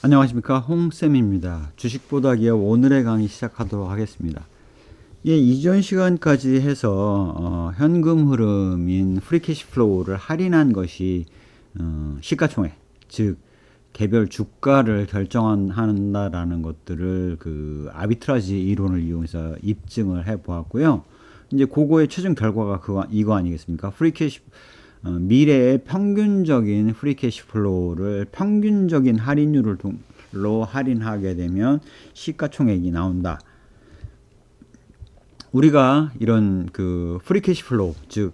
안녕하십니까, 홍쌤입니다. 주식보다 기업 오늘의 강의 시작하도록 하겠습니다. 예, 이전 시간까지 해서 현금 흐름인 프리캐시 플로우를 할인한 것이 시가총액, 즉 개별 주가를 결정한다라는 것들을 그 아비트라지 이론을 이용해서 입증을 해 보았고요. 이제 그거의 최종 결과가 이거 아니겠습니까? 프리캐시 미래의 평균적인 프리캐시 플로우를 평균적인 할인율로 할인하게 되면 시가총액이 나온다. 우리가 이런 그 프리캐시 플로우, 즉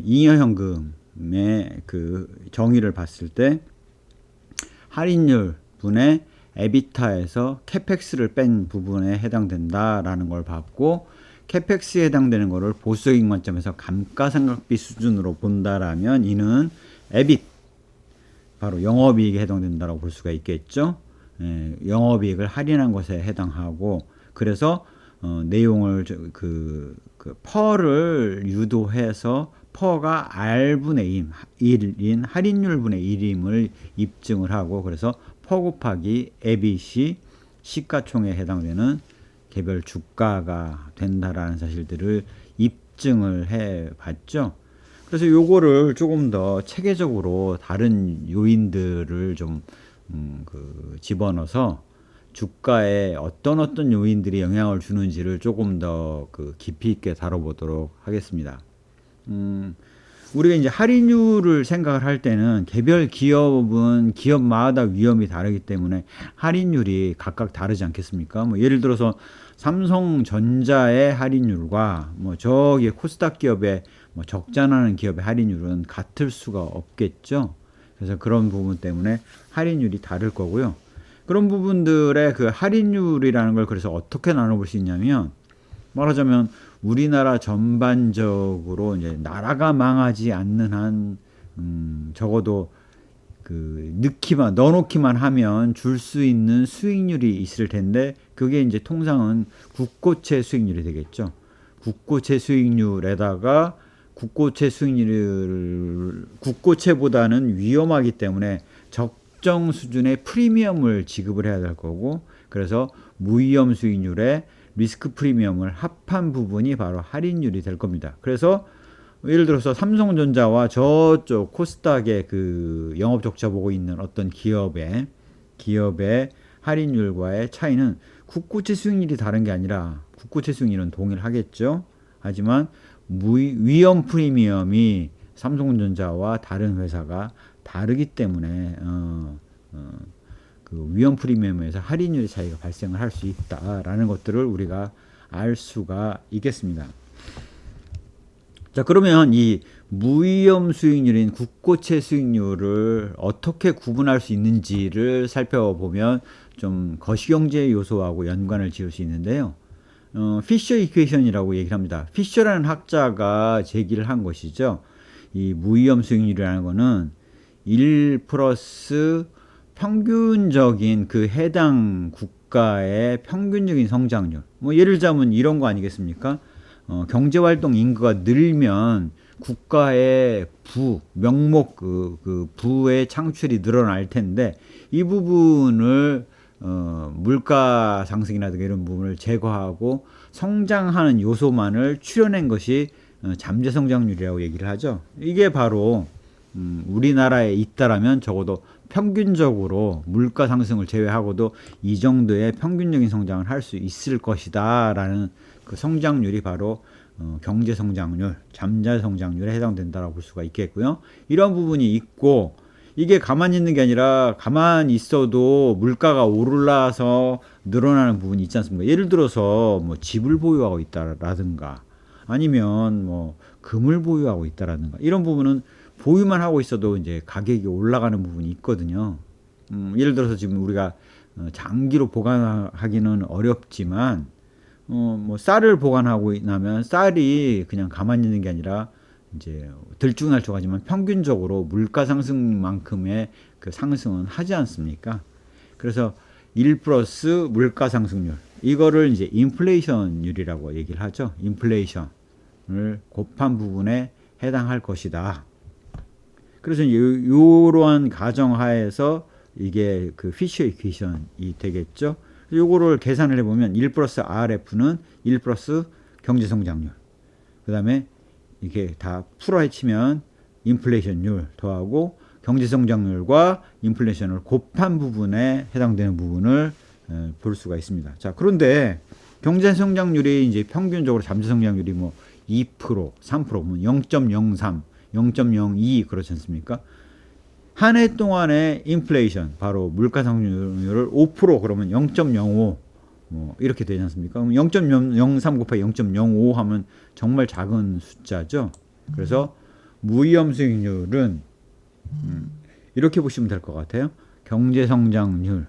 잉여현금의 그 정의를 봤을 때 할인율 분의 에비타에서 캐펙스를 뺀 부분에 해당된다라는 걸 봤고, 캐펙스에 해당되는 것을 보수적인 관점에서 감가상각비 수준으로 본다라면 이는 에빗, 바로 영업이익에 해당된다고 볼 수가 있겠죠. 영업이익을 할인한 것에 해당하고, 그래서 내용을 퍼를 유도해서 퍼가 R분의 1인 할인율분의 1임을 입증을 하고, 그래서 퍼 곱하기 에빗이 시가총액에 해당되는 개별 주가가 된다라는 사실들을 입증을 해 봤죠. 그래서 요거를 조금 더 체계적으로 다른 요인들을 좀 집어넣어서 주가에 어떤 요인들이 영향을 주는지를 조금 더 깊이 있게 다뤄보도록 하겠습니다. 우리가 이제 할인율을 생각을 할 때는 개별 기업은 기업마다 위험이 다르기 때문에 할인율이 각각 다르지 않겠습니까? 뭐 예를 들어서 삼성전자의 할인율과 뭐 저기 코스닥 기업의 뭐 적자나는 기업의 할인율은 같을 수가 없겠죠. 그래서 그런 부분 때문에 할인율이 다를 거고요. 그런 부분들의 그 할인율이라는 걸 그래서 어떻게 나눠볼 수 있냐면, 말하자면 우리나라 전반적으로 이제 나라가 망하지 않는 한 적어도 넣어놓기만 하면 줄 수 있는 수익률이 있을 텐데, 그게 이제 통상은 국고채 수익률이 되겠죠. 국고채 수익률에다가 국고채보다는 위험하기 때문에 적정 수준의 프리미엄을 지급을 해야 될 거고, 그래서 무위험 수익률에 리스크 프리미엄을 합한 부분이 바로 할인율이 될 겁니다. 그래서 예를 들어서 삼성전자와 저쪽 코스닥의 그 영업 적자 보고 있는 어떤 기업의 할인율과의 차이는 국고채 수익률이 다른 게 아니라, 국고채 수익률은 동일하겠죠. 하지만 위험 프리미엄이 삼성전자와 다른 회사가 다르기 때문에 그 위험 프리미엄에서 할인율의 차이가 발생을 할 수 있다라는 것들을 우리가 알 수가 있겠습니다. 자, 그러면 이 무위험 수익률인 국고채 수익률을 어떻게 구분할 수 있는지를 살펴보면 좀 거시경제 요소하고 연관을 지을 수 있는데요. 피셔 이퀘이션이라고 얘기를 합니다. 피셔라는 학자가 제기를 한 것이죠. 이 무위험 수익률이라는 거는 1 플러스 평균적인 그 해당 국가의 평균적인 성장률. 뭐 예를 들자면 이런 거 아니겠습니까? 경제활동 인구가 늘면 국가의 명목 부의 창출이 늘어날 텐데, 이 부분을 물가 상승이라든가 이런 부분을 제거하고 성장하는 요소만을 추려낸 것이 잠재 성장률이라고 얘기를 하죠. 이게 바로 우리나라에 있다라면 적어도 평균적으로 물가 상승을 제외하고도 이 정도의 평균적인 성장을 할 수 있을 것이다 라는 그 성장률이 바로 경제 성장률, 잠재 성장률에 해당된다라고 볼 수가 있겠고요. 이런 부분이 있고, 이게 가만히 있는 게 아니라 가만히 있어도 물가가 오르라서 늘어나는 부분이 있지 않습니까? 예를 들어서 뭐 집을 보유하고 있다라든가 아니면 뭐 금을 보유하고 있다라든가, 이런 부분은 보유만 하고 있어도 이제 가격이 올라가는 부분이 있거든요. 예를 들어서 지금 우리가 장기로 보관하기는 어렵지만 뭐 쌀을 보관하고 나면 쌀이 그냥 가만히 있는 게 아니라 이제 들쭉날쭉하지만 평균적으로 물가 상승만큼의 그 상승은 하지 않습니까? 그래서 1 플러스 물가 상승률, 이거를 이제 인플레이션율이라고 얘기를 하죠. 인플레이션을 곱한 부분에 해당할 것이다. 그래서 이러한 가정하에서 이게 그 피셔 이퀘이션이 되겠죠. 요거를 계산을 해보면 1 플러스 RF는 1 플러스 경제성장률, 그 다음에 이게 다 풀어 헤치면 인플레이션율 더하고 경제성장률과 인플레이션을 곱한 부분에 해당되는 부분을 볼 수가 있습니다. 자, 그런데 경제성장률이 이제 평균적으로 잠재성장률이 뭐 2%, 3%, 0.03, 0.02 그렇지 않습니까? 한 해 동안의 인플레이션, 바로 물가상승률을 5% 그러면 0.05 뭐 이렇게 되지 않습니까? 그럼 0.03 곱하기 0.05 하면 정말 작은 숫자죠. 그래서 무위험 수익률은 이렇게 보시면 될 것 같아요. 경제성장률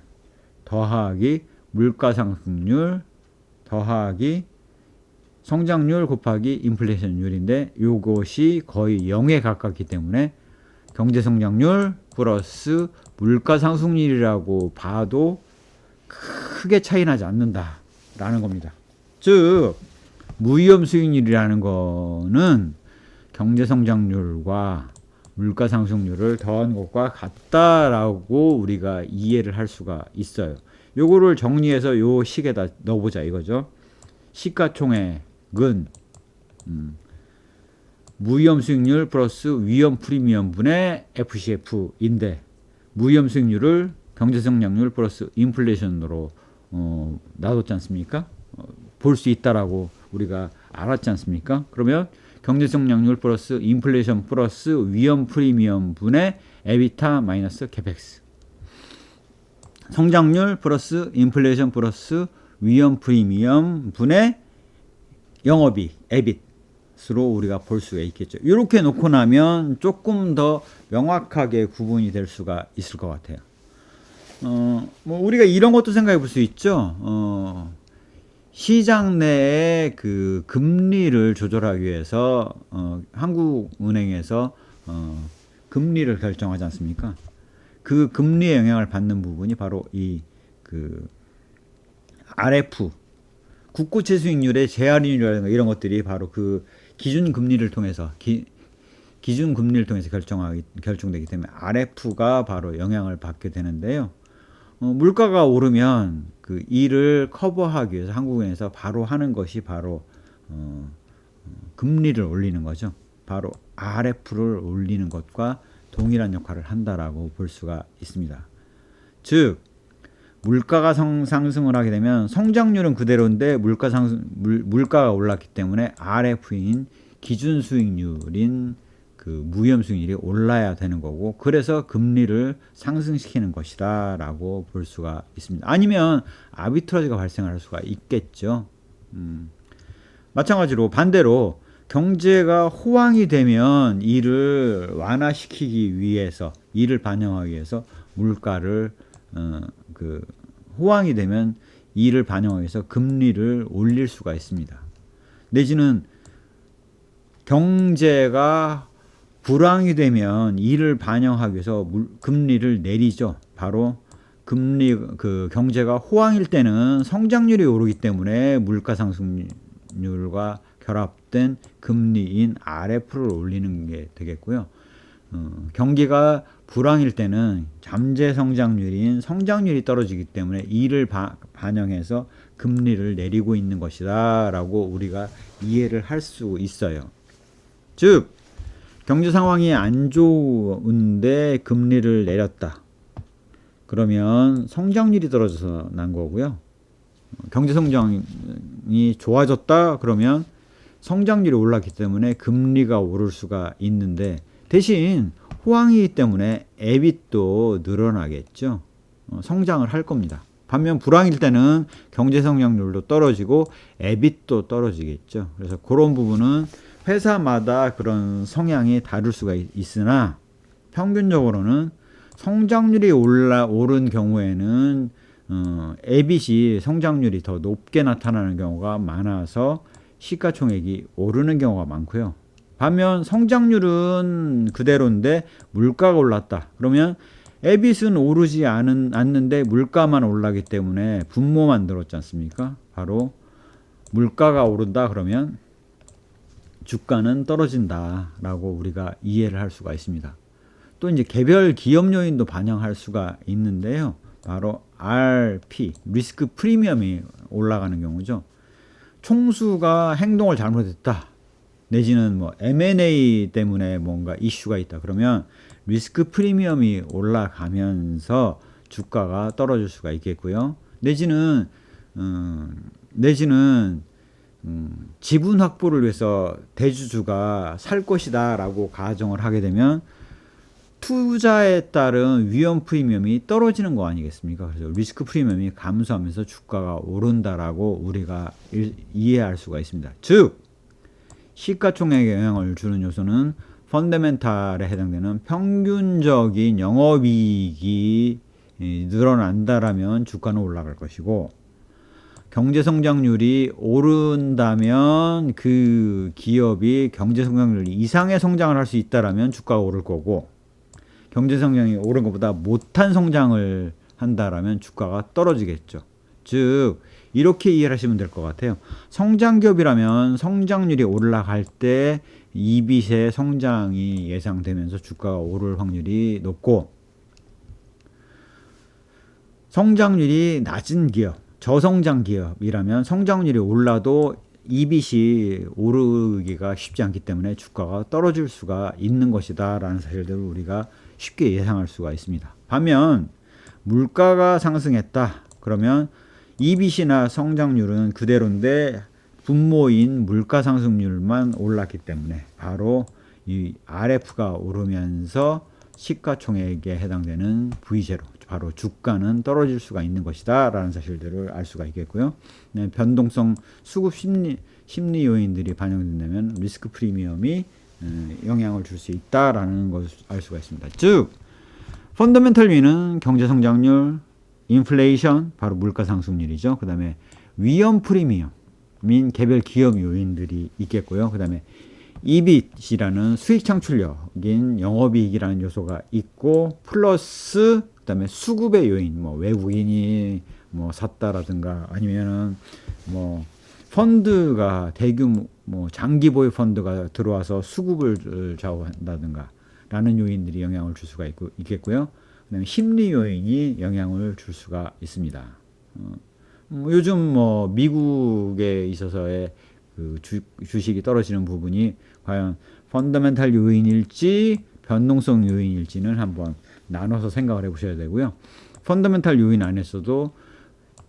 더하기 물가상승률 더하기 성장률 곱하기 인플레이션율인데 요것이 거의 0에 가깝기 때문에 경제성장률 플러스 물가상승률이라고 봐도 크게 차이 나지 않는다라는 겁니다. 즉 무위험 수익률이라는 거는 경제성장률과 물가상승률을 더한 것과 같다라고 우리가 이해를 할 수가 있어요. 요거를 정리해서 요 식에다 넣어보자 이거죠. 시가총액은 무위험 수익률 플러스 위험 프리미엄 분의 FCF인데 무위험 수익률을 경제성장률 플러스 인플레이션으로 놔뒀지 않습니까? 볼 수 있다라고 우리가 알았지 않습니까? 그러면 경제성장률 플러스 인플레이션 플러스 위험 프리미엄 분의 에비타 마이너스 캐펙스, 성장률 플러스 인플레이션 플러스 위험 프리미엄 분의 영업이익 에빗으로 우리가 볼 수가 있겠죠. 이렇게 놓고 나면 조금 더 명확하게 구분이 될 수가 있을 것 같아요. 뭐 우리가 이런 것도 생각해 볼 수 있죠. 시장 내에 그 금리를 조절하기 위해서 한국은행에서 금리를 결정하지 않습니까? 그 금리에 영향을 받는 부분이 바로 이 그 RF 국고채 수익률의 재할인율이라든가 이런 것들이 바로 그 기준 금리를 통해서 기준 금리를 통해서 결정되기 때문에 RF가 바로 영향을 받게 되는데요. 물가가 오르면 그 이를 커버하기 위해서 한국은행에서 바로 하는 것이 바로 금리를 올리는 거죠. 바로 RF를 올리는 것과 동일한 역할을 한다라고 볼 수가 있습니다. 즉 물가가 상승을 하게 되면 성장률은 그대로인데 물가가 올랐기 때문에 RF인 기준 수익률인 그 무위험 수익률이 올라야 되는 거고, 그래서 금리를 상승시키는 것이다 라고 볼 수가 있습니다. 아니면 아비트러지가 발생할 수가 있겠죠. 마찬가지로 반대로 경제가 호황이 되면 이를 완화시키기 위해서, 이를 반영하기 위해서 물가를 호황이 되면 이를 반영하기 위해서 금리를 올릴 수가 있습니다. 내지는 경제가 불황이 되면 이를 반영하기 위해서 금리를 내리죠. 바로 경제가 호황일 때는 성장률이 오르기 때문에 물가 상승률과 결합된 금리인 RF를 올리는 게 되겠고요. 경기가 불황일 때는 잠재 성장률인 성장률이 떨어지기 때문에 이를 반영해서 금리를 내리고 있는 것이다 라고 우리가 이해를 할 수 있어요. 즉 경제 상황이 안 좋은데 금리를 내렸다 그러면 성장률이 떨어져서 난 거고요. 경제 성장이 좋아졌다 그러면 성장률이 올랐기 때문에 금리가 오를 수가 있는데, 대신 호황이기 때문에 에빗도 늘어나겠죠. 성장을 할 겁니다. 반면 불황일 때는 경제 성장률도 떨어지고 에빗도 떨어지겠죠. 그래서 그런 부분은 회사마다 그런 성향이 다를 수가 있으나 평균적으로는 성장률이 오른 경우에는 에빗이 성장률이 더 높게 나타나는 경우가 많아서 시가총액이 오르는 경우가 많고요. 반면 성장률은 그대로인데 물가가 올랐다 그러면 에빗은 오르지 않는데 물가만 올라기 때문에 분모만 늘었지 않습니까? 바로 물가가 오른다 그러면 주가는 떨어진다 라고 우리가 이해를 할 수가 있습니다. 또 이제 개별 기업 요인도 반영할 수가 있는데요. 바로 RP, 리스크 프리미엄이 올라가는 경우죠. 총수가 행동을 잘못했다. 내지는 뭐 M&A 때문에 뭔가 이슈가 있다. 그러면 리스크 프리미엄이 올라가면서 주가가 떨어질 수가 있겠고요. 내지는 지분 확보를 위해서 대주주가 살 것이다 라고 가정을 하게 되면 투자에 따른 위험 프리미엄이 떨어지는 거 아니겠습니까? 그래서 리스크 프리미엄이 감소하면서 주가가 오른다라고 우리가 이해할 수가 있습니다. 즉 시가총액에 영향을 주는 요소는 펀더멘탈에 해당되는 평균적인 영업이익이 늘어난다라면 주가는 올라갈 것이고, 경제성장률이 오른다면 그 기업이 경제성장률 이상의 성장을 할 수 있다라면 주가가 오를 거고, 경제성장이 오른 것보다 못한 성장을 한다라면 주가가 떨어지겠죠. 즉 이렇게 이해를 하시면 될 것 같아요. 성장기업이라면 성장률이 올라갈 때 EBIT의 성장이 예상되면서 주가가 오를 확률이 높고, 성장률이 낮은 기업, 저성장 기업이라면 성장률이 올라도 EBIT이 오르기가 쉽지 않기 때문에 주가가 떨어질 수가 있는 것이다 라는 사실들을 우리가 쉽게 예상할 수가 있습니다. 반면 물가가 상승했다 그러면 EBIT이나 성장률은 그대로인데 분모인 물가 상승률만 올랐기 때문에 바로 이 RF가 오르면서 시가총액에 해당되는 V0, 바로 주가는 떨어질 수가 있는 것이다 라는 사실들을 알 수가 있겠고요. 변동성 수급 심리 요인들이 반영된다면 리스크 프리미엄이 영향을 줄 수 있다라는 것을 알 수가 있습니다. 즉 펀더멘털 위는 경제성장률, 인플레이션, 바로 물가 상승률이죠. 그 다음에 위험 프리미엄인 개별 기업 요인들이 있겠고요. 그 다음에 EBIT이라는 수익 창출력인 영업이익이라는 요소가 있고, 플러스 그 다음에 수급의 요인, 뭐 외국인이 뭐 샀다라든가 아니면은 뭐 펀드가 대규모 뭐 장기 보유 펀드가 들어와서 수급을 좌우한다든가 라는 요인들이 영향을 줄 수가 있겠고요. 그다음에 심리 요인이 영향을 줄 수가 있습니다. 요즘 뭐 미국에 있어서의 그 주식이 떨어지는 부분이 과연 펀더멘탈 요인일지 변동성 요인일지는 한번 나눠서 생각을 해보셔야 되고요. 펀더멘탈 요인 안에서도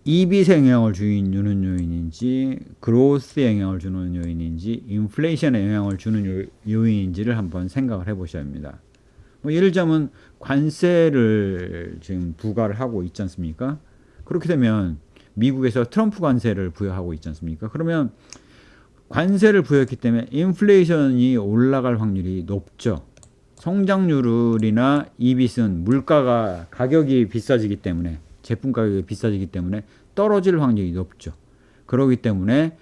EBIT에 영향을 주는 요인인지, 그로스에 영향을 주는 요인인지, 인플레이션에 영향을 주는 요인인지를 한번 생각을 해보셔야 합니다. 뭐 예를 들자면 관세를 지금 부과를 하고 있지 않습니까? 그렇게 되면 미국에서 트럼프 관세를 부여하고 있지 않습니까? 그러면 관세를 부여했기 때문에 인플레이션이 올라갈 확률이 높죠. 성장률이나 EBIT은 물가가 가격이 비싸지기 때문에, 제품 가격이 비싸지기 때문에 떨어질 확률이 높죠. 그렇기 때문에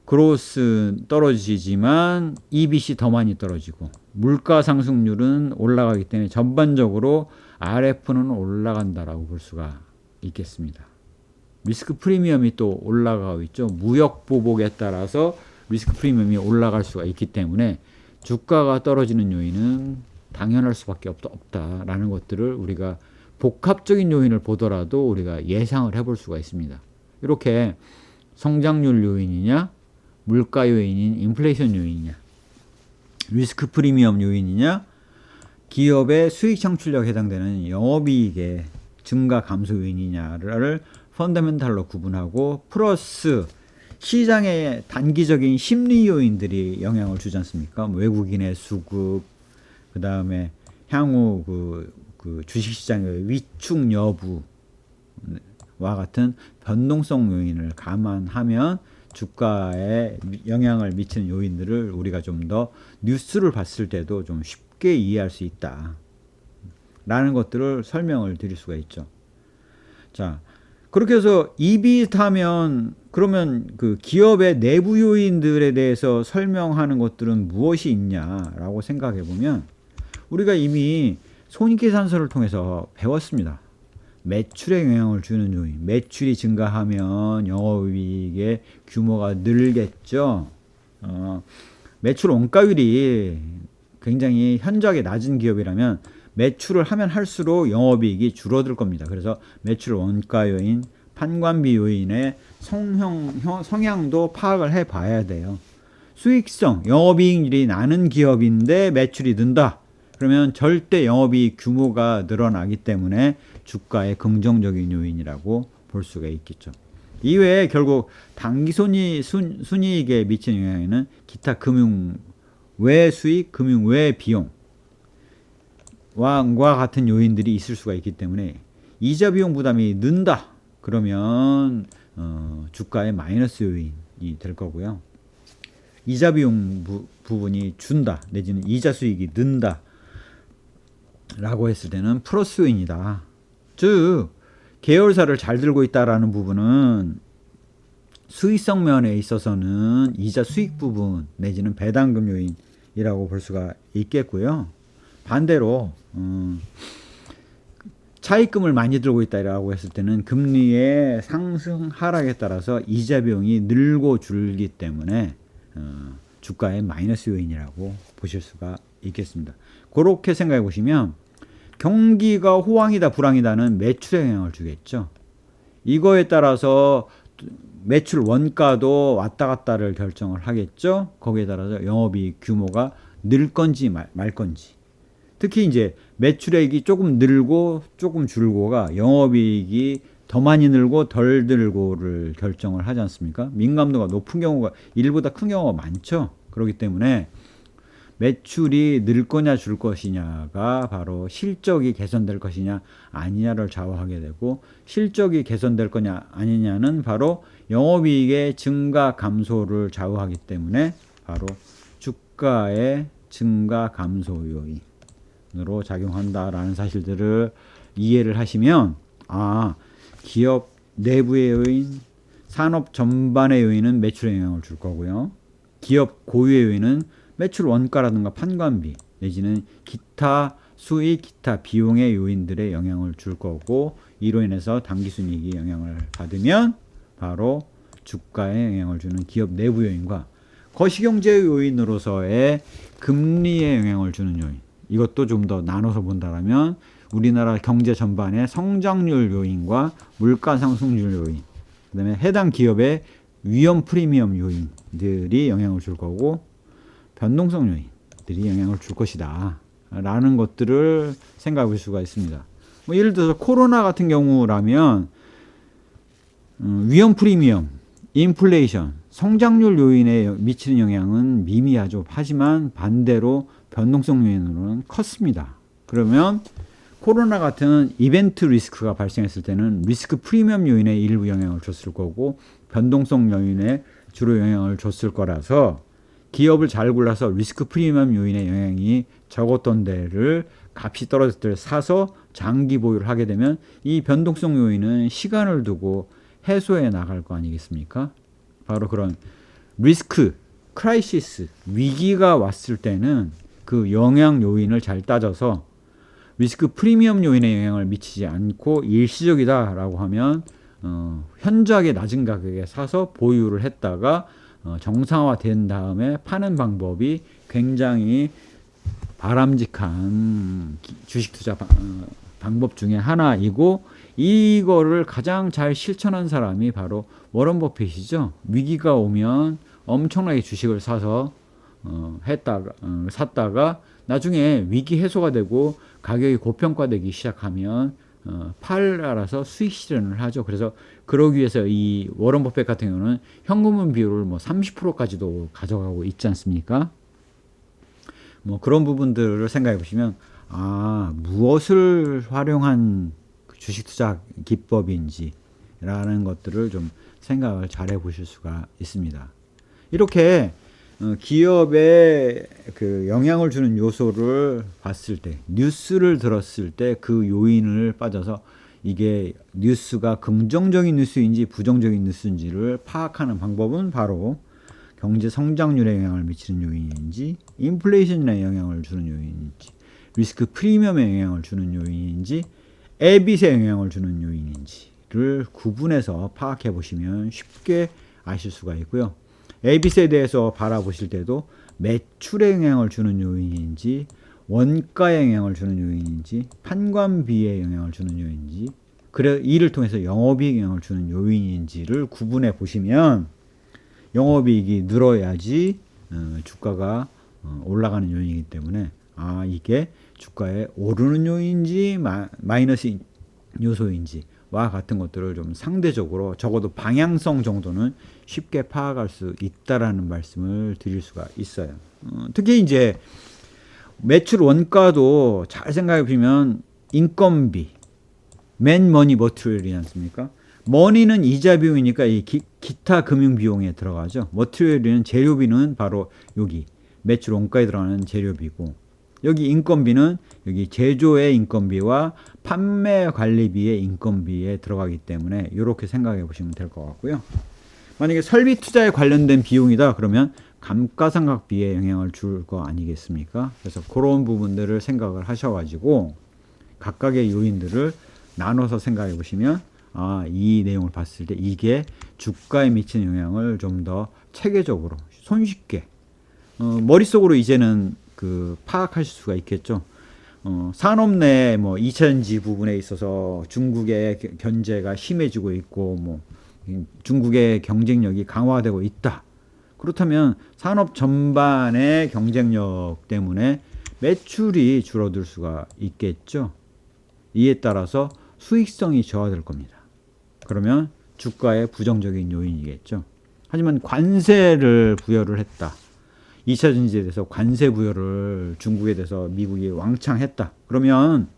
그로스 떨어지지만 EBIT이 더 많이 떨어지고, 물가 상승률은 올라가기 때문에 전반적으로 RF는 올라간다라고 볼 수가 있겠습니다. 리스크 프리미엄이 또 올라가고 있죠. 무역 보복에 따라서 리스크 프리미엄이 올라갈 수가 있기 때문에 주가가 떨어지는 요인은 당연할 수밖에 없다라는 것들을 우리가 복합적인 요인을 보더라도 우리가 예상을 해볼 수가 있습니다. 이렇게 성장률 요인이냐, 물가 요인인 인플레이션 요인이냐, 리스크 프리미엄 요인이냐, 기업의 수익 창출력에 해당되는 영업이익의 증가 감소 요인이냐를 펀더멘탈로 구분하고, 플러스 시장의 단기적인 심리 요인들이 영향을 주지 않습니까? 외국인의 수급, 그 다음에 향후 그 주식시장의 위축 여부와 같은 변동성 요인을 감안하면 주가에 영향을 미치는 요인들을 우리가 좀 더 뉴스를 봤을 때도 좀 쉽게 이해할 수 있다 라는 것들을 설명을 드릴 수가 있죠. 자, 그렇게 해서 EBIT 하면 그러면 그 기업의 내부 요인들에 대해서 설명하는 것들은 무엇이 있냐라고 생각해 보면, 우리가 이미 손익계산서를 통해서 배웠습니다. 매출에 영향을 주는 요인, 매출이 증가하면 영업이익의 규모가 늘겠죠. 매출 원가율이 굉장히 현저하게 낮은 기업이라면 매출을 하면 할수록 영업이익이 줄어들 겁니다. 그래서 매출 원가 요인, 판관비 요인의 성향도 파악을 해 봐야 돼요. 수익성, 영업이익률이 나는 기업인데 매출이 는다. 그러면 절대 영업이익 규모가 늘어나기 때문에 주가의 긍정적인 요인이라고 볼 수가 있겠죠. 이외에 결국 단기 순이익에 미치는 영향에는 기타 금융 외 수익, 금융 외 비용과 같은 요인들이 있을 수가 있기 때문에 이자 비용 부담이 는다. 그러면 주가의 마이너스 요인이 될 거고요. 이자 비용 부분이 준다 내지는 이자 수익이 는다 라고 했을 때는 플러스 요인이다. 즉 계열사를 잘 들고 있다라는 부분은 수익성 면에 있어서는 이자 수익 부분 내지는 배당금 요인이라고 볼 수가 있겠고요. 반대로 차입금을 많이 들고 있다라고 했을 때는 금리의 상승 하락에 따라서 이자 비용이 늘고 줄기 때문에 주가의 마이너스 요인이라고 보실 수가 있겠습니다. 그렇게 생각해 보시면 경기가 호황이다 불황이다는 매출에 영향을 주겠죠. 이거에 따라서 매출 원가도 왔다 갔다를 결정을 하겠죠. 거기에 따라서 영업이익 규모가 늘 건지 말 건지. 특히 이제 매출액이 조금 늘고 조금 줄고가 영업이익이 더 많이 늘고 덜 늘고를 결정을 하지 않습니까? 민감도가 높은 경우가 일보다 큰 경우가 많죠. 그렇기 때문에 매출이 늘 거냐 줄 것이냐가 바로 실적이 개선될 것이냐 아니냐를 좌우하게 되고, 실적이 개선될 거냐 아니냐는 바로 영업이익의 증가 감소를 좌우하기 때문에 바로 주가의 증가 감소 요인으로 작용한다라는 사실들을 이해를 하시면 기업 내부의 요인, 산업 전반의 요인은 매출에 영향을 줄 거고요. 기업 고유의 요인은 매출 원가라든가 판관비 내지는 기타 수익, 기타 비용의 요인들의 영향을 줄 거고, 이로 인해서 당기순이익이 영향을 받으면 바로 주가에 영향을 주는 기업 내부 요인과 거시경제 요인으로서의 금리에 영향을 주는 요인, 이것도 좀 더 나눠서 본다면 우리나라 경제 전반의 성장률 요인과 물가 상승률 요인, 그 다음에 해당 기업의 위험 프리미엄 요인들이 영향을 줄 거고, 변동성 요인들이 영향을 줄 것이다 라는 것들을 생각해 볼 수가 있습니다. 예를 들어서 코로나 같은 경우라면 위험 프리미엄, 인플레이션, 성장률 요인에 미치는 영향은 미미하죠. 하지만 반대로 변동성 요인으로는 컸습니다. 그러면 코로나 같은 이벤트 리스크가 발생했을 때는 리스크 프리미엄 요인에 일부 영향을 줬을 거고, 변동성 요인에 주로 영향을 줬을 거라서 기업을 잘 골라서 리스크 프리미엄 요인의 영향이 적었던 데를 값이 떨어졌을 때 사서 장기 보유를 하게 되면 이 변동성 요인은 시간을 두고 해소해 나갈 거 아니겠습니까? 바로 그런 리스크, 크라이시스, 위기가 왔을 때는 그 영향 요인을 잘 따져서 리스크 프리미엄 요인에 영향을 미치지 않고 일시적이다라고 하면 현저하게 낮은 가격에 사서 보유를 했다가 정상화된 다음에 파는 방법이 굉장히 바람직한 주식 투자 방법 중에 하나이고, 이거를 가장 잘 실천한 사람이 바로 워런 버핏이죠. 위기가 오면 엄청나게 주식을 사서 샀다가 나중에 위기 해소가 되고 가격이 고평가되기 시작하면 팔아서 수익 실현을 하죠. 그래서 그러기 위해서 이 워런 버핏 같은 경우는 현금은 비율을 30%까지도 가져가고 있지 않습니까? 그런 부분들을 생각해 보시면 무엇을 활용한 주식 투자 기법인지라는 것들을 좀 생각을 잘 해보실 수가 있습니다. 이렇게 기업에 그 영향을 주는 요소를 봤을 때, 뉴스를 들었을 때 그 요인을 빠져서 이게 뉴스가 긍정적인 뉴스인지 부정적인 뉴스인지를 파악하는 방법은 바로 경제 성장률에 영향을 미치는 요인인지, 인플레이션에 영향을 주는 요인인지, 리스크 프리미엄에 영향을 주는 요인인지, 에빗에 영향을 주는 요인인지를 구분해서 파악해 보시면 쉽게 아실 수가 있고요. 에빗에 대해서 바라보실 때도 매출에 영향을 주는 요인인지, 원가에 영향을 주는 요인인지 판관비에 영향을 주는 요인인지 그래 이를 통해서 영업이익에 영향을 주는 요인인지를 구분해 보시면 영업이익이 늘어야지 주가가 올라가는 요인이기 때문에 이게 주가에 오르는 요인인지 마이너스 요소인지와 같은 것들을 좀 상대적으로 적어도 방향성 정도는 쉽게 파악할 수 있다라는 말씀을 드릴 수가 있어요. 특히 이제 매출 원가도 잘 생각해 보면 인건비, 맨 머니 머티리얼이지 않습니까? 머니는 이자 비용이니까 이 기타 금융 비용에 들어가죠. 머티리얼은 재료비는 바로 여기 매출 원가에 들어가는 재료비고 여기 인건비는 여기 제조의 인건비와 판매 관리비의 인건비에 들어가기 때문에 이렇게 생각해 보시면 될 것 같고요. 만약에 설비 투자에 관련된 비용이다 그러면 감가상각비에 영향을 줄 거 아니겠습니까? 그래서 그런 부분들을 생각을 하셔가지고 각각의 요인들을 나눠서 생각해 보시면 이 내용을 봤을 때 이게 주가에 미치는 영향을 좀 더 체계적으로 손쉽게 머릿속으로 이제는 파악할 수가 있겠죠. 산업 내 뭐 2차전지 부분에 있어서 중국의 견제가 심해지고 있고 뭐 중국의 경쟁력이 강화되고 있다. 그렇다면 산업 전반의 경쟁력 때문에 매출이 줄어들 수가 있겠죠. 이에 따라서 수익성이 저하될 겁니다. 그러면 주가의 부정적인 요인이겠죠. 하지만 관세를 부여를 했다. 2차 전지에 대해서 관세 부여를 중국에 대해서 미국이 왕창 했다. 그러면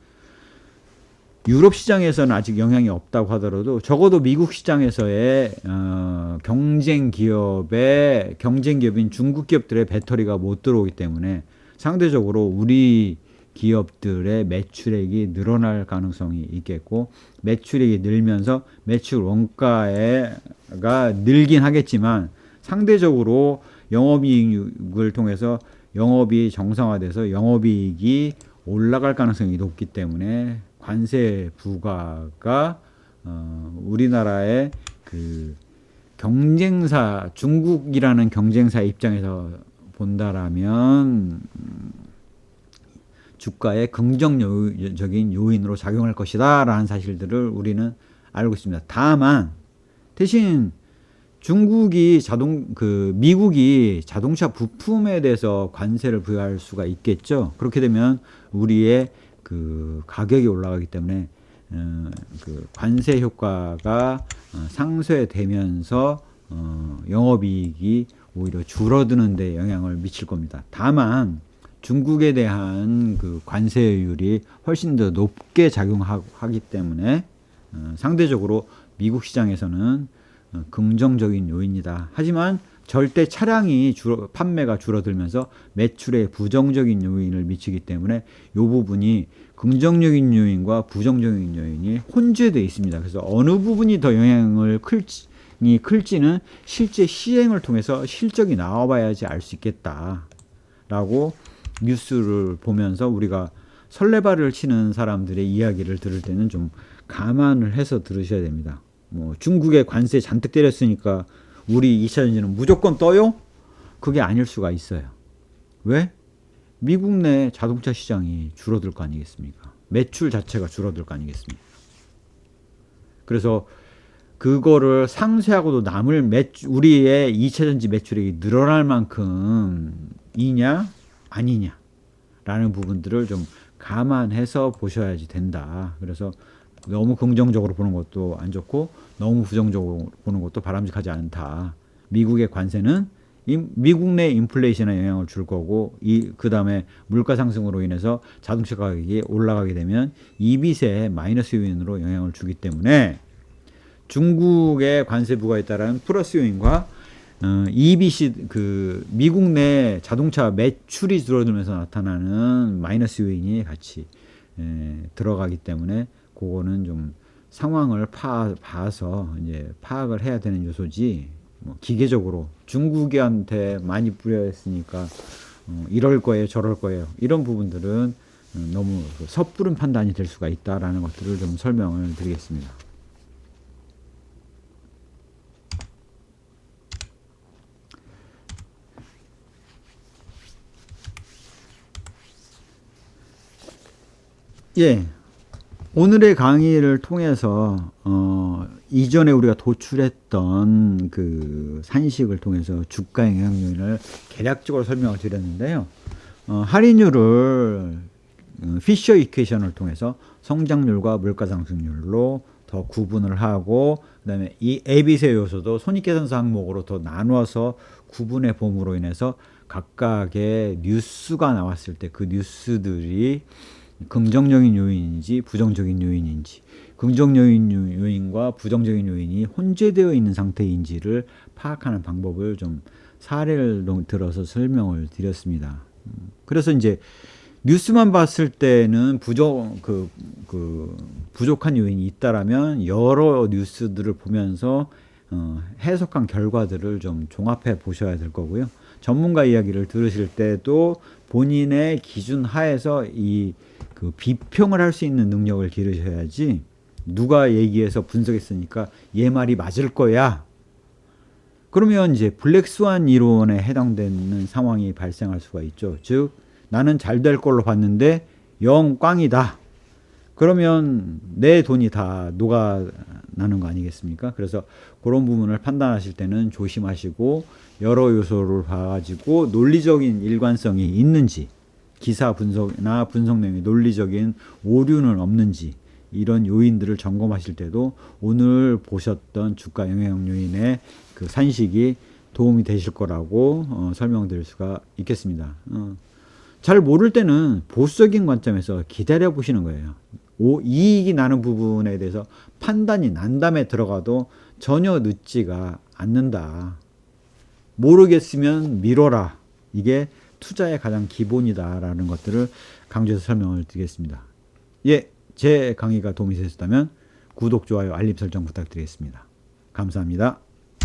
유럽 시장에서는 아직 영향이 없다고 하더라도 적어도 미국 시장에서의 경쟁 기업인 중국 기업들의 배터리가 못 들어오기 때문에 상대적으로 우리 기업들의 매출액이 늘어날 가능성이 있겠고 매출액이 늘면서 매출 원가가 늘긴 하겠지만 상대적으로 영업이익을 통해서 영업이 정상화돼서 영업이익이 올라갈 가능성이 높기 때문에 관세 부과가 우리나라의 경쟁사 중국이라는 경쟁사 입장에서 본다라면 주가에 긍정적인 요인으로 작용할 것이다 라는 사실들을 우리는 알고 있습니다. 다만 대신 미국이 자동차 부품에 대해서 관세를 부여할 수가 있겠죠. 그렇게 되면 우리의 가격이 올라가기 때문에 관세 효과가 상쇄되면서 영업이익이 오히려 줄어드는 데 영향을 미칠 겁니다. 다만 중국에 대한 관세율이 훨씬 더 높게 작용하기 때문에 상대적으로 미국 시장에서는 긍정적인 요인이다. 하지만 절대 차량이 판매가 줄어들면서 매출에 부정적인 요인을 미치기 때문에 이 부분이 긍정적인 요인과 부정적인 요인이 혼재되어 있습니다. 그래서 어느 부분이 더 영향을 클지는 실제 시행을 통해서 실적이 나와봐야지 알 수 있겠다라고 뉴스를 보면서 우리가 설레발을 치는 사람들의 이야기를 들을 때는 좀 감안을 해서 들으셔야 됩니다. 뭐 중국에 관세 잔뜩 때렸으니까 우리 2차전지는 무조건 떠요? 그게 아닐 수가 있어요. 왜? 미국 내 자동차 시장이 줄어들 거 아니겠습니까? 매출 자체가 줄어들 거 아니겠습니까? 그래서 그거를 상쇄하고도 남을 우리의 2차전지 매출액이 늘어날 만큼이냐 아니냐 라는 부분들을 좀 감안해서 보셔야지 된다. 그래서 너무 긍정적으로 보는 것도 안 좋고 너무 부정적으로 보는 것도 바람직하지 않다. 미국의 관세는 미국 내 인플레이션에 영향을 줄 거고 그 다음에 물가 상승으로 인해서 자동차 가격이 올라가게 되면 이빗의 마이너스 요인으로 영향을 주기 때문에 중국의 관세 부과에 따른 플러스 요인과 이빗이 미국 내 자동차 매출이 줄어들면서 나타나는 마이너스 요인이 같이 들어가기 때문에 그거는 좀 상황을 봐서 이제 파악을 해야 되는 요소지. 뭐 기계적으로 중국한테 많이 뿌려했으니까 이럴 거예요, 저럴 거예요. 이런 부분들은 너무 섣부른 판단이 될 수가 있다라는 것들을 좀 설명을 드리겠습니다. 예. 오늘의 강의를 통해서 이전에 우리가 도출했던 그 산식을 통해서 주가 영향 요인을 개략적으로 설명을 드렸는데요. 할인율을 피셔 이퀘이션을 통해서 성장률과 물가 상승률로 더 구분을 하고, 그다음에 이 에비세 요소도 손익계산서 항목으로 더 나누어서 구분해 봄으로 인해서 각각의 뉴스가 나왔을 때 그 뉴스들이 긍정적인 요인인지 부정적인 요인인지, 긍정적인 요인과 부정적인 요인이 혼재되어 있는 상태인지를 파악하는 방법을 좀 사례를 들어서 설명을 드렸습니다. 그래서 이제 뉴스만 봤을 때는 부족한 요인이 있다라면 여러 뉴스들을 보면서 해석한 결과들을 좀 종합해 보셔야 될 거고요. 전문가 이야기를 들으실 때도 본인의 기준 하에서 그 비평을 할 수 있는 능력을 기르셔야지, 누가 얘기해서 분석했으니까 얘 말이 맞을 거야, 그러면 이제 블랙스완 이론에 해당되는 상황이 발생할 수가 있죠. 즉 나는 잘 될 걸로 봤는데 영 꽝이다. 그러면 내 돈이 다 녹아나는 거 아니겠습니까? 그래서 그런 부분을 판단하실 때는 조심하시고, 여러 요소를 봐가지고 논리적인 일관성이 있는지, 기사 분석이나 분석 내용에 논리적인 오류는 없는지, 이런 요인들을 점검하실 때도 오늘 보셨던 주가 영향 요인의 그 산식이 도움이 되실 거라고 설명드릴 수가 있겠습니다. 잘 모를 때는 보수적인 관점에서 기다려 보시는 거예요. 이익이 나는 부분에 대해서 판단이 난 다음에 들어가도 전혀 늦지가 않는다. 모르겠으면 미뤄라. 이게 투자의 가장 기본이다라는 것들을 강조해서 설명을 드리겠습니다. 예, 제 강의가 도움이 되셨다면 구독, 좋아요, 알림 설정 부탁드리겠습니다. 감사합니다.